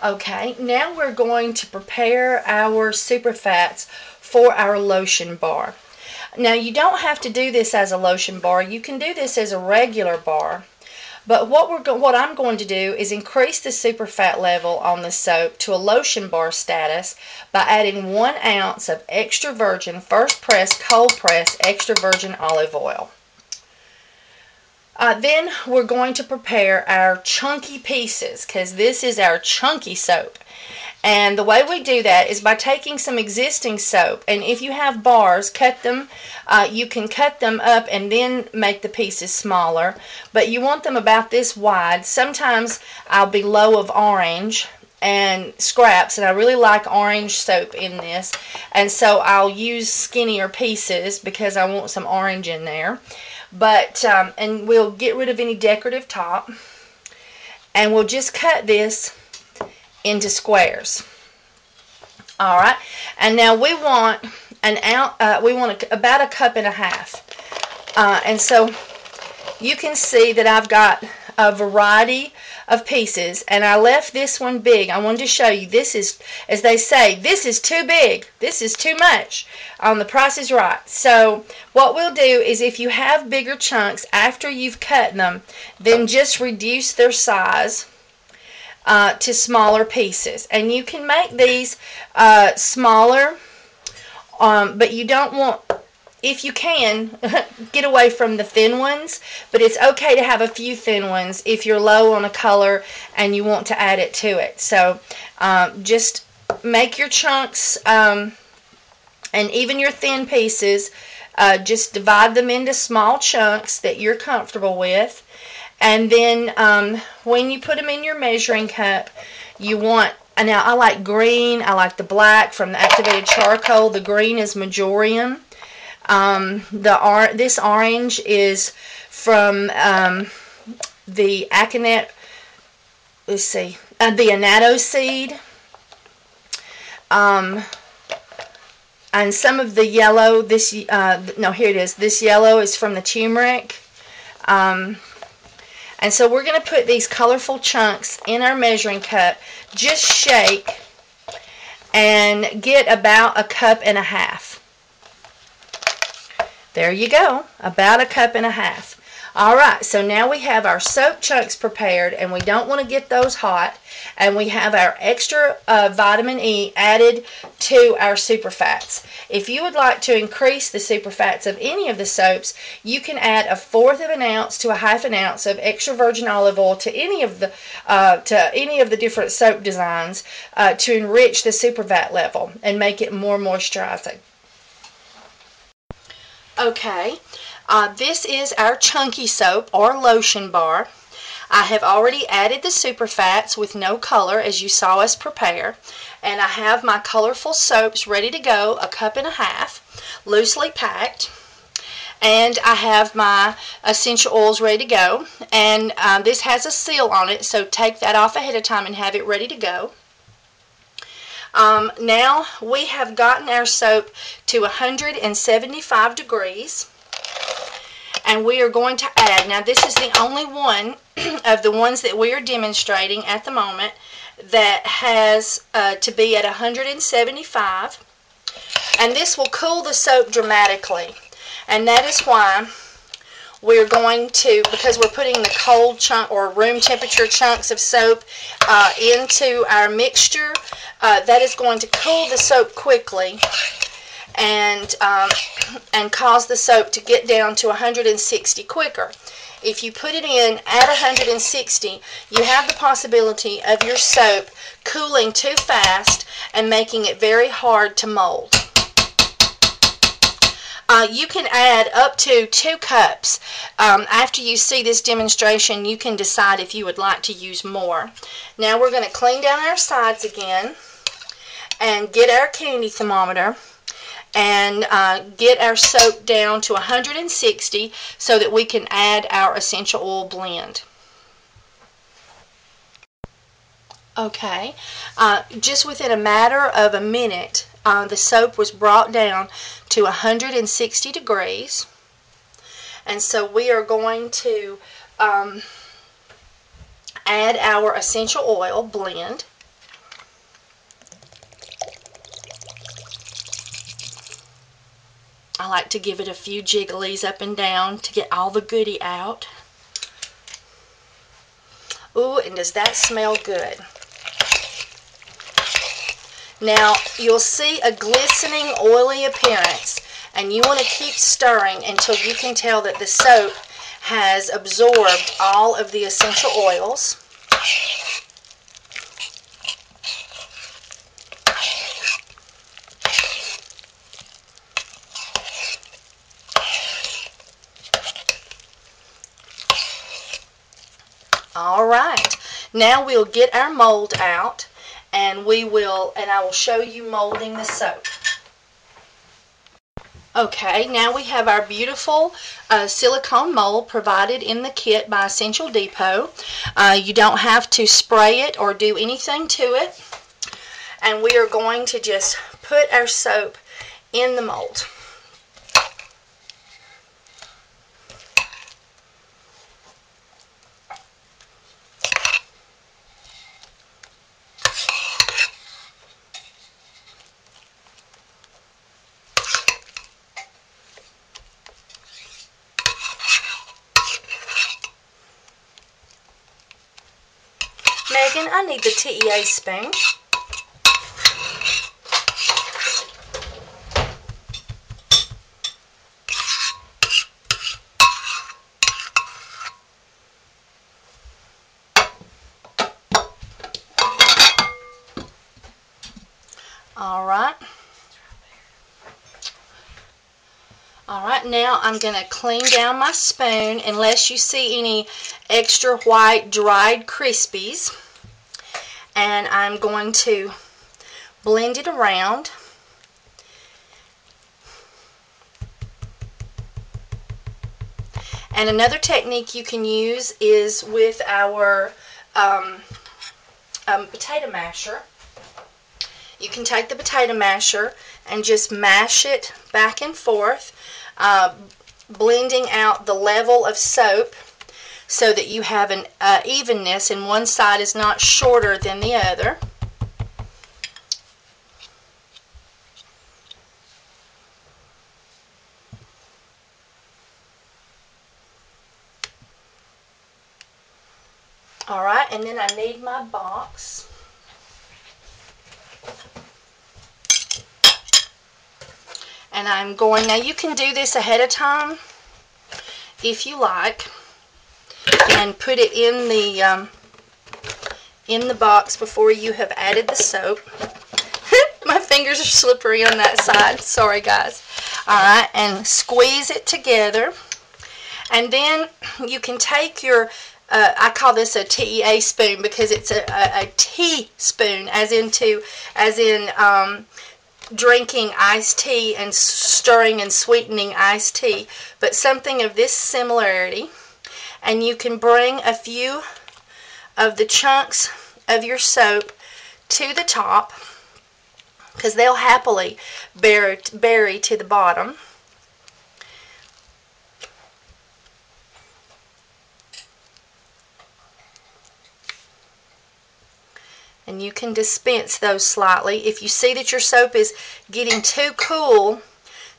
Okay, now we're going to prepare our super fats for our lotion bar. Now you don't have to do this as a lotion bar. You can do this as a regular bar. But what I'm going to do is increase the super fat level on the soap to a lotion bar status by adding 1 ounce of extra virgin first press cold press extra virgin olive oil. Then we're going to prepare our chunky pieces, because this is our chunky soap. And the way we do that is by taking some existing soap, and if you have bars, cut them. You can cut them up and then make the pieces smaller, but you want them about this wide. Sometimes I'll be low of orange and scraps, and I really like orange soap in this, and so I'll use skinnier pieces because I want some orange in there. But and we'll get rid of any decorative top, and we'll just cut this into squares. All right, and now we want about a cup and a half, and so you can see that I've got a variety of pieces, and I left this one big. I wanted to show you this is, as they say, this is too big, this is too much. The Price is Right. So what we'll do is, if you have bigger chunks after you've cut them, then just reduce their size to smaller pieces, and you can make these smaller, but you don't want, if you can, get away from the thin ones, but it's okay to have a few thin ones if you're low on a color and you want to add it to it. So just make your chunks, and even your thin pieces, just divide them into small chunks that you're comfortable with. And then when you put them in your measuring cup, you want, and now I like green, I like the black from the activated charcoal. The green is Majorium. This orange is from the Aconite, let's see, the annatto seed. And some of the yellow, no, here it is. This yellow is from the turmeric. And so we're going to put these colorful chunks in our measuring cup. Just shake and get about a cup and a half. There you go, about a cup and a half. Alright, so now we have our soap chunks prepared, and we don't want to get those hot, and we have our extra vitamin E added to our super fats. If you would like to increase the super fats of any of the soaps, you can add 1/4 of an ounce to 1/2 an ounce of extra virgin olive oil to any of the different soap designs to enrich the super fat level and make it more moisturizing. Okay, this is our chunky soap or lotion bar. I have already added the super fats with no color, as you saw us prepare, and I have my colorful soaps ready to go, a cup and a half, loosely packed, and I have my essential oils ready to go, and this has a seal on it, so take that off ahead of time and have it ready to go. Now we have gotten our soap to 175 degrees, and we are going to add, now this is the only one of the ones that we are demonstrating at the moment that has to be at 175, and this will cool the soap dramatically, and that is why we're going to, because we're putting the cold chunk or room temperature chunks of soap into our mixture, that is going to cool the soap quickly and cause the soap to get down to 160 quicker. If you put it in at 160, you have the possibility of your soap cooling too fast and making it very hard to mold. You can add up to 2 cups. After you see this demonstration, you can decide if you would like to use more. Now we're going to clean down our sides again and get our candy thermometer and get our soap down to 160 so that we can add our essential oil blend. Okay, just within a matter of a minute, the soap was brought down to 160 degrees, and so we are going to add our essential oil blend. I like to give it a few jigglies up and down to get all the goodie out. Ooh, and does that smell good? Now, you'll see a glistening, oily appearance, and you want to keep stirring until you can tell that the soap has absorbed all of the essential oils. All right, now we'll get our mold out, and I will show you molding the soap. Okay, now we have our beautiful silicone mold provided in the kit by Essential Depot. You don't have to spray it or do anything to it. And we are going to just put our soap in the mold. Megan, I need the TEA spoon. Alright, now I'm going to clean down my spoon unless you see any extra white dried Crispies. And I'm going to blend it around. And another technique you can use is with our potato masher. You can take the potato masher and just mash it back and forth, blending out the level of soap so that you have an evenness and one side is not shorter than the other. Alright, and then I need my box. And I'm going, now you can do this ahead of time if you like, and put it in the box before you have added the soap. My fingers are slippery on that side. Sorry, guys. Alright, and squeeze it together. And then you can take your, I call this a TEA spoon because it's a teaspoon, as in drinking iced tea and stirring and sweetening iced tea, but something of this similarity. And you can bring a few of the chunks of your soap to the top because they'll happily bury to the bottom. And you can dispense those slightly. If you see that your soap is getting too cool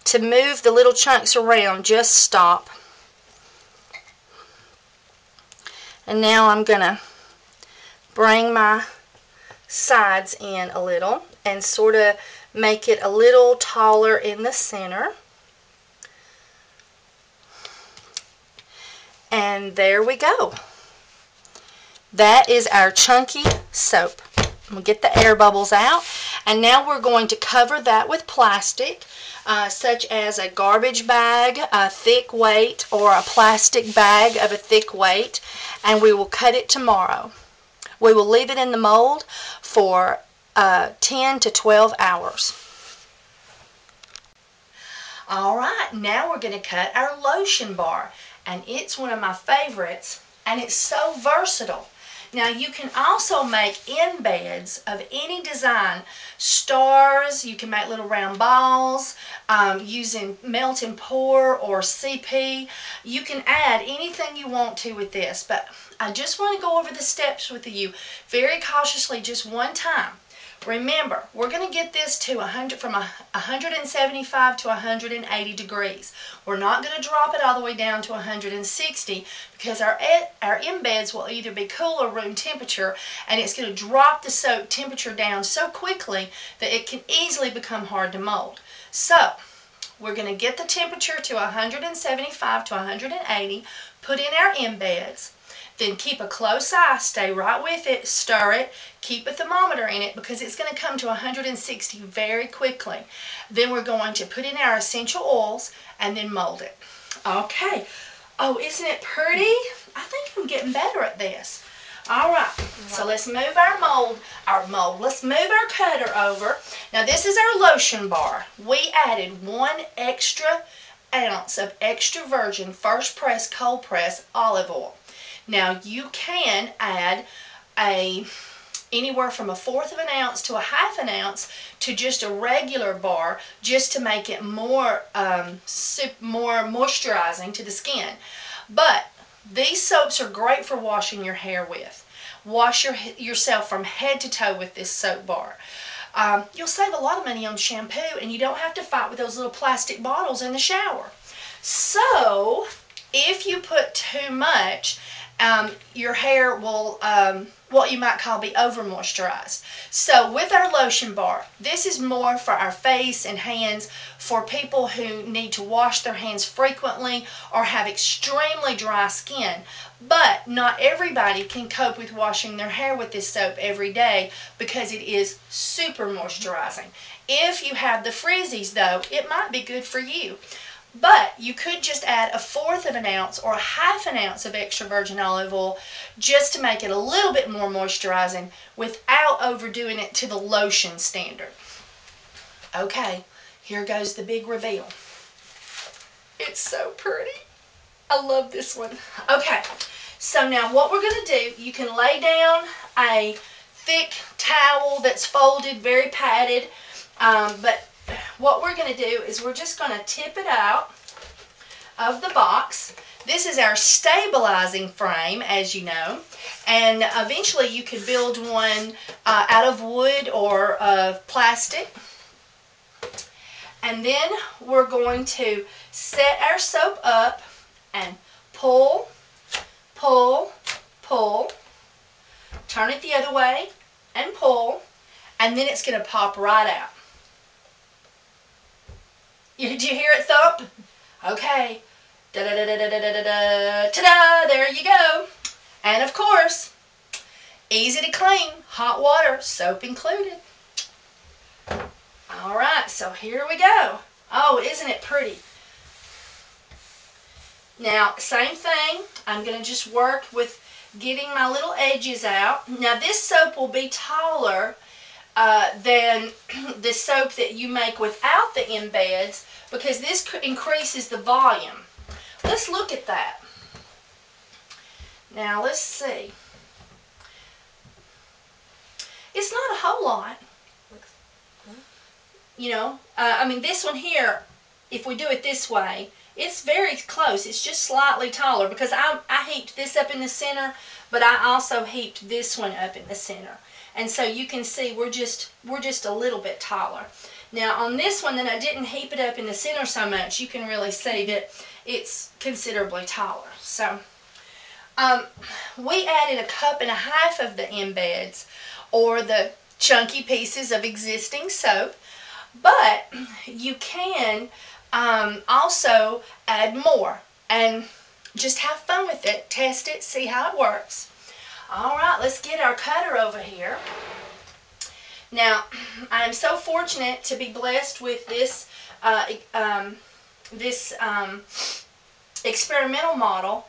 to move the little chunks around, just stop. And now I'm going to bring my sides in a little and sort of make it a little taller in the center. And there we go. That is our chunky soap. We'll get the air bubbles out, and now we're going to cover that with plastic, such as a garbage bag, a thick weight, or a plastic bag of a thick weight, and we will cut it tomorrow. We will leave it in the mold for 10 to 12 hours. Alright, now we're going to cut our lotion bar, and it's one of my favorites, and it's so versatile. Now you can also make embeds of any design. Stars, you can make little round balls using melt and pour or CP. You can add anything you want to with this, but I just want to go over the steps with you very cautiously just one time. Remember, we're going to get this to 175 to 180 degrees. We're not going to drop it all the way down to 160 because our embeds will either be cool or room temperature, and it's going to drop the soap temperature down so quickly that it can easily become hard to mold. So, we're going to get the temperature to 175 to 180, put in our embeds. Then keep a close eye, stay right with it, stir it, keep a thermometer in it because it's going to come to 160 very quickly. Then we're going to put in our essential oils and then mold it. Okay. Oh, isn't it pretty? I think I'm getting better at this. All right, so let's move our mold. Let's move our cutter over. Now this is our lotion bar. We added 1 extra ounce of extra virgin first press cold press olive oil. Now you can add anywhere from 1/4 of an ounce to 1/2 ounce to just a regular bar, just to make it more moisturizing to the skin. But these soaps are great for washing your hair with. Wash yourself from head to toe with this soap bar. You'll save a lot of money on shampoo, and you don't have to fight with those little plastic bottles in the shower. So if you put too much, your hair will, what you might call, be over moisturized. So with our lotion bar, this is more for our face and hands, for people who need to wash their hands frequently or have extremely dry skin. But not everybody can cope with washing their hair with this soap every day because it is super moisturizing. If you have the frizzies though, it might be good for you. But you could just add 1/4 of an ounce or 1/2 ounce of extra virgin olive oil just to make it a little bit more moisturizing without overdoing it to the lotion standard. Okay, here goes the big reveal. It's so pretty. I love this one. Okay, so now what we're going to do, you can lay down a thick towel that's folded, very padded, but what we're going to do is we're just going to tip it out of the box. This is our stabilizing frame, as you know, and eventually you could build one out of wood or plastic. And then we're going to set our soap up and pull, pull, pull, turn it the other way and pull, and then it's going to pop right out. Did you hear it thump? Okay. Da-da-da-da-da-da-da-da. Ta-da! There you go. And of course, easy to clean, hot water, soap included. Alright, so here we go. Oh, isn't it pretty? Now, same thing. I'm going to just work with getting my little edges out. Now, this soap will be taller than the soap that you make without the embeds because this increases the volume. Let's look at that. Now, let's see. It's not a whole lot. You know, I mean, this one here, if we do it this way, it's very close. It's just slightly taller because I heaped this up in the center, but I also heaped this one up in the center. And so you can see we're just a little bit taller. Now on this one that I didn't heap it up in the center so much, you can really see that it's considerably taller. So we added 1.5 cups of the embeds or the chunky pieces of existing soap, but you can also add more and just have fun with it, test it, see how it works. Alright, let's get our cutter over here. Now, I am so fortunate to be blessed with this experimental model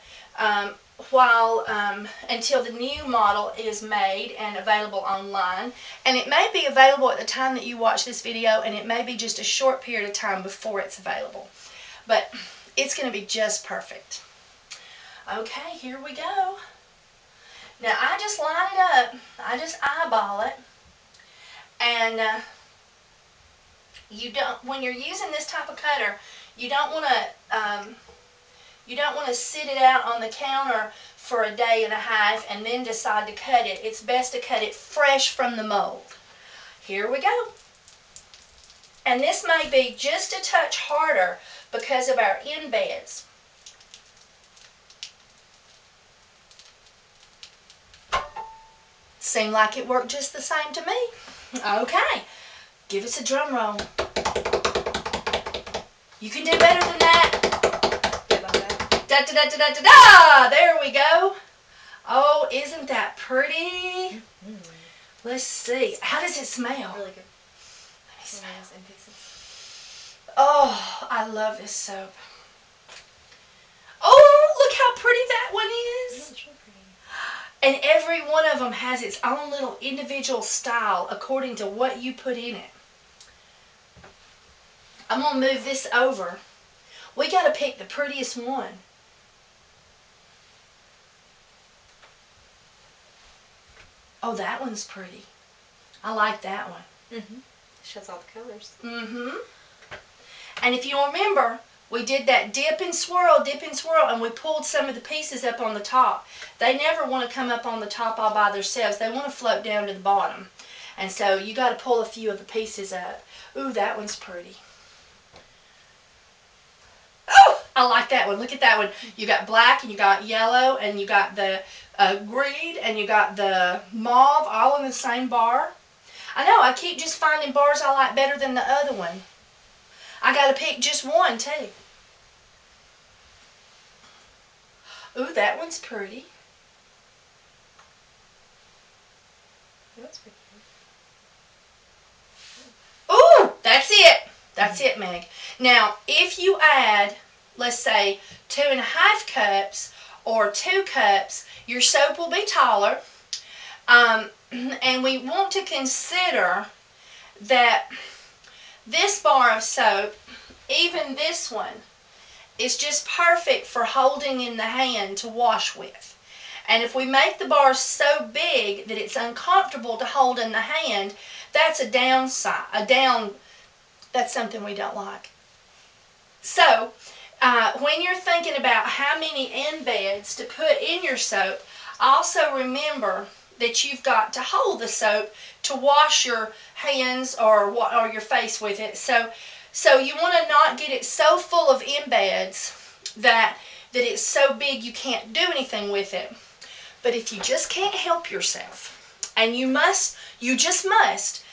until the new model is made and available online. And it may be available at the time that you watch this video, and it may be just a short period of time before it's available. But it's going to be just perfect. Okay, here we go. Now I just line it up, I just eyeball it, and you don't. When you're using this type of cutter, you don't want to sit it out on the counter for a day and a half and then decide to cut it. It's best to cut it fresh from the mold. Here we go. And this may be just a touch harder because of our embeds. Seemed like it worked just the same to me. Okay, give us a drum roll. You can do better than that. Da da da da da da da! There we go. Oh, isn't that pretty? Let's see. How does it smell? Really good. Let me smell. Oh, I love this soap. Oh, look how pretty that one is. It's really pretty. And every one of them has its own little individual style according to what you put in it. I'm going to move this over. We got to pick the prettiest one. Oh, that one's pretty. I like that one. Mm-hmm. Shows all the colors. Mm-hmm. And if you remember, we did that dip and swirl, and we pulled some of the pieces up on the top. They never want to come up on the top all by themselves. They want to float down to the bottom. And so you got to pull a few of the pieces up. Ooh, that one's pretty. Oh, I like that one. Look at that one. You got black, and you got yellow, and you got the green, and you got the mauve, all in the same bar. I know, I keep just finding bars I like better than the other one. I got to pick just one, too. Ooh, that one's pretty. That's pretty good. Ooh, that's it. That's it, Meg. Now, if you add, let's say, 2.5 cups or 2 cups, your soap will be taller. And we want to consider that this bar of soap, even this one, is just perfect for holding in the hand to wash with. And if we make the bar so big that it's uncomfortable to hold in the hand, that's a downside. That's something we don't like. So, when you're thinking about how many embeds to put in your soap, also remember that you've got to hold the soap to wash your hands or your face with it. So you want to not get it so full of embeds that it's so big you can't do anything with it. But if you just can't help yourself, and you just must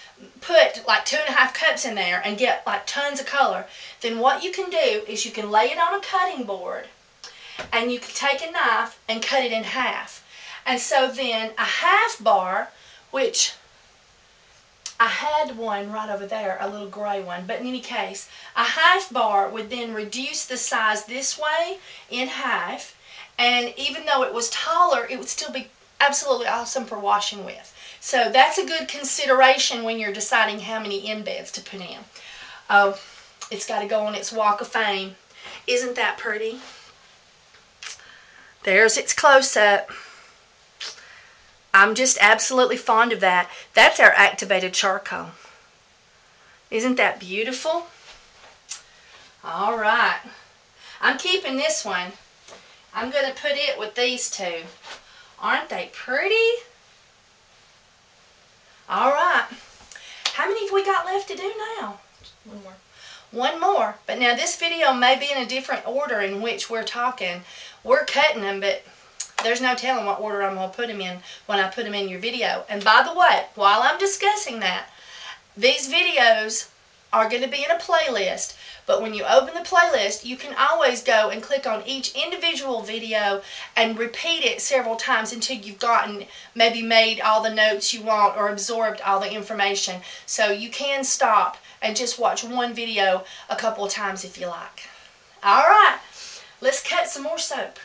put like 2.5 cups in there and get like tons of color, then what you can do is you can lay it on a cutting board, and you can take a knife and cut it in half. And so then a half bar, which I had one right over there, a little gray one, but in any case, a half bar would then reduce the size this way in half, and even though it was taller, it would still be absolutely awesome for washing with. So that's a good consideration when you're deciding how many embeds to put in. Oh, it's got to go on its walk of fame. Isn't that pretty? There's its close-up. I'm just absolutely fond of that. That's our activated charcoal. Isn't that beautiful? All right. I'm keeping this one. I'm going to put it with these two. Aren't they pretty? All right. How many have we got left to do now? One more. One more. But now this video may be in a different order in which we're talking. We're cutting them, but there's no telling what order I'm going to put them in when I put them in your video. And by the way, while I'm discussing that, these videos are going to be in a playlist. But when you open the playlist, you can always go and click on each individual video and repeat it several times until you've gotten, maybe made all the notes you want or absorbed all the information. So you can stop and just watch one video a couple of times if you like. All right, let's cut some more soap.